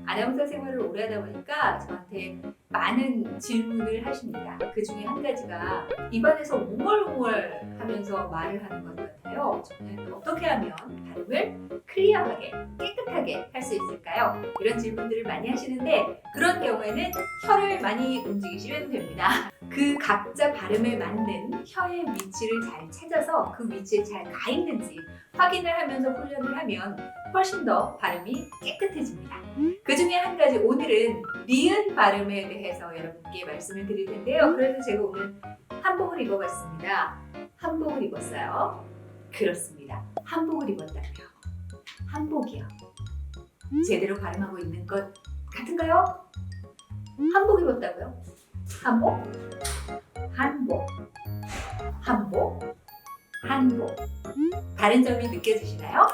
아나운서 생활을 오래 하다 보니까 저한테 많은 질문을 하십니다. 그 중에 한 가지가 입안에서 웅얼웅얼 하면서 말을 하는 것 같아요. 저는 어떻게 하면 발음을 클리어하게, 깨끗하게 할 수 있을까요? 이런 질문들을 많이 하시는데 그런 경우에는 혀를 많이 움직이시면 됩니다. 그 각자 발음에 맞는 혀의 위치를 잘 찾아서 그 위치에 잘 가 있는지 확인을 하면서 훈련을 하면 훨씬 더 발음이 깨끗해집니다. 그 중에 한 가지 오늘은 니은 발음에 대해서 여러분께 말씀을 드릴 텐데요. 그래서 제가 오늘 한복을 입어봤습니다. 한복을 입었어요. 그렇습니다. 한복을 입었다고요. 한복이요. 제대로 발음하고 있는 것 같은가요? 한복 입었다고요? 한복? 한복. 한복? 한복. 다른 점이 느껴지시나요?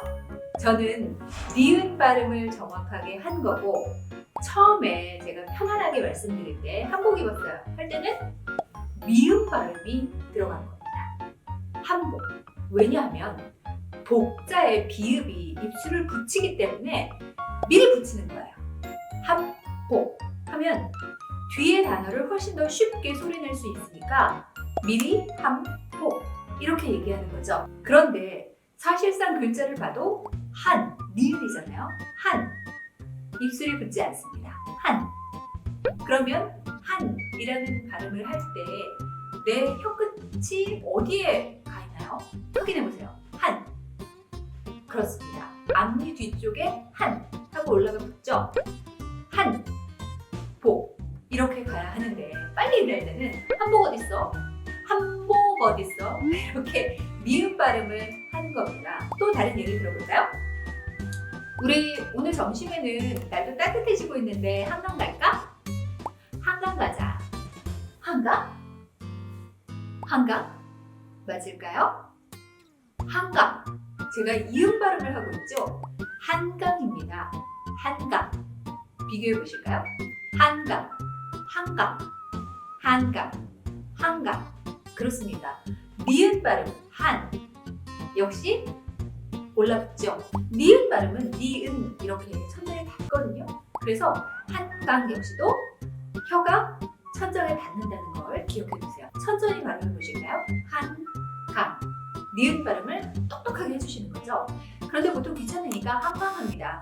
저는 니은 발음을 정확하게 한 거고 처음에 제가 편안하게 말씀드릴 때 한복 입었어요 할 때는 미음 발음이 들어간 겁니다. 한복. 왜냐하면 복자의 비읍이 입술을 붙이기 때문에 미리 붙이는 거예요. 한복 하면 뒤의 단어를 훨씬 더 쉽게 소리낼 수 있으니까 미리 한복 이렇게 얘기하는 거죠. 그런데 사실상 글자를 봐도 한, 니은이잖아요. 한, 입술이 붙지 않습니다. 한. 그러면 한이라는 발음을 할 때 내 혀끝이 어디에 가 있나요? 확인해 보세요. 한. 그렇습니다. 앞니 뒤쪽에 한 하고 올라가 붙죠. 한, 복 이렇게 가야 하는데 빨리 일할 때는 한복 어딨어? 한복 어딨어? 이렇게 미음 발음을 하는 겁니다. 또 다른 예를 들어볼까요? 우리 오늘 점심에는 날도 따뜻해지고 있는데 한강 갈까? 한강 가자. 한강? 한강? 맞을까요? 한강. 제가 이음 발음을 하고 있죠? 한강입니다. 한강. 비교해 보실까요? 한강. 한강. 한강. 한강. 그렇습니다. 니은 발음 한. 역시 올라붙죠. 니은 발음은 니은 이렇게 천장에 닿거든요. 그래서 한강 역시도 혀가 천장에 닿는다는 걸 기억해 두세요. 천천히 발음해 보실까요? 한강. 니은 발음을 똑똑하게 해주시는 거죠. 그런데 보통 귀찮으니까 한강합니다.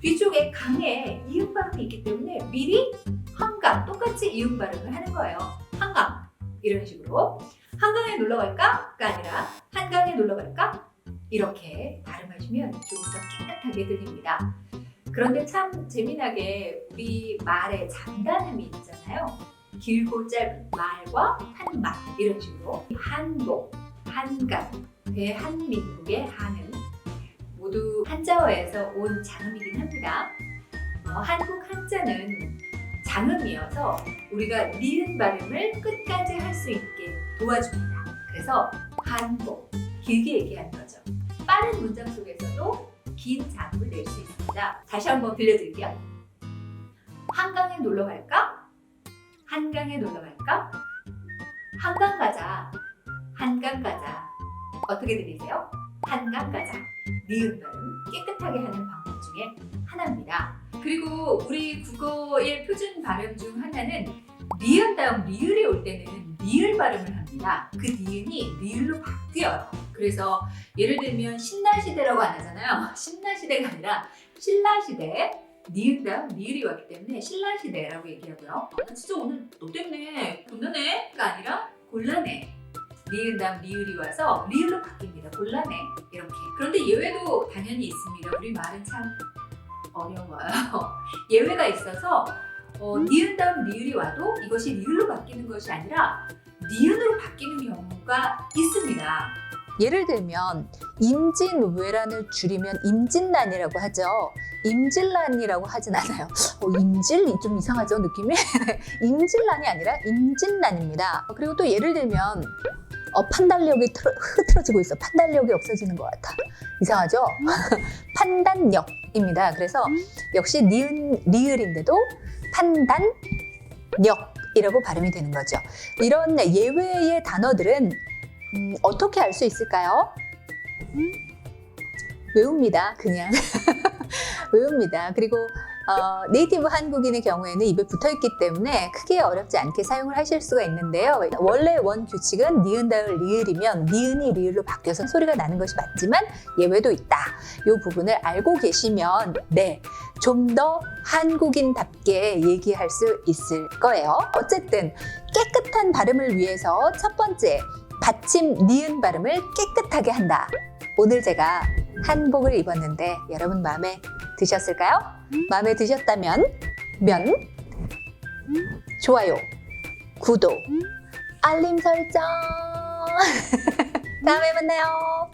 뒤쪽에 강에 이음 발음이 있기 때문에 미리 한강 똑같이 이음 발음을 하는 거예요. 한강. 이런 식으로 한강에 놀러 갈까가 아니라 한강에 놀러 갈까? 이렇게 발음하시면 조금 더 깨끗하게 들립니다. 그런데 참 재미나게 우리 말에 장단음이 있잖아요. 길고 짧은 말과 한말 이런 식으로 한복, 한강, 대한민국의 한은 모두 한자어에서 온 장음이긴 합니다. 한국 한자는 장음이어서 우리가 니은 발음을 끝까지 할 수 있게 도와줍니다. 그래서 한복, 길게 얘기하는 거죠. 빠른 문장 속에서도 긴 장음을 낼 수 있습니다. 다시 한번 들려드릴게요. 한강에 놀러 갈까? 한강에 놀러 갈까? 한강 가자. 한강 가자. 어떻게 들리세요? 한강 가자. 니은 발음 깨끗하게 하는 방법 중에 하나입니다. 그리고 우리 국어의 표준 발음 중 하나는 니은 다음 리을이 올 때는 니을 발음을 합니다. 그 니은이 리을로 바뀌어요. 그래서 예를 들면 신라시대라고 안 하잖아요. 신라시대가 아니라 신라시대. 니은 다음 리을이 왔기 때문에 신라시대라고 얘기하고요. 진짜 오늘 너 때문에 곤란해가 아니라 곤란해. 니은 다음 리을이 와서 리을로 바뀝니다. 곤란해. 이렇게. 그런데 예외도 당연히 있습니다. 우리 말은 참 어려워요. 예외가 있어서 니은 다음 리을이 와도 이것이 리을로 바뀌는 것이 아니라 니은으로 바뀌는 경우가 있습니다. 예를 들면 임진왜란을 줄이면 임진란이라고 하죠. 임진란이라고 하진 않아요. 임질이 좀 이상하죠, 느낌이? 임진란이 아니라 임진란입니다. 그리고 또 예를 들면 판단력이 흐트러지고 있어. 판단력이 없어지는 것 같아. 이상하죠? 판단력입니다. 그래서 역시 니은, 리을인데도 판단력이라고 발음이 되는 거죠. 이런 예외의 단어들은 어떻게 알 수 있을까요? 외웁니다. 그냥 외웁니다. 그리고 네이티브 한국인의 경우에는 입에 붙어있기 때문에 크게 어렵지 않게 사용을 하실 수가 있는데요. 원래 원 규칙은 니은, 다을, 리을이면 니은이 리을로 바뀌어서 소리가 나는 것이 맞지만 예외도 있다. 이 부분을 알고 계시면 네, 좀 더 한국인답게 얘기할 수 있을 거예요. 어쨌든 깨끗한 발음을 위해서 첫 번째, 받침 니은 발음을 깨끗하게 한다. 오늘 제가 한복을 입었는데 여러분 마음에 드셨을까요? 마음에 드셨다면 좋아요, 구독, 알림 설정. 다음에 만나요.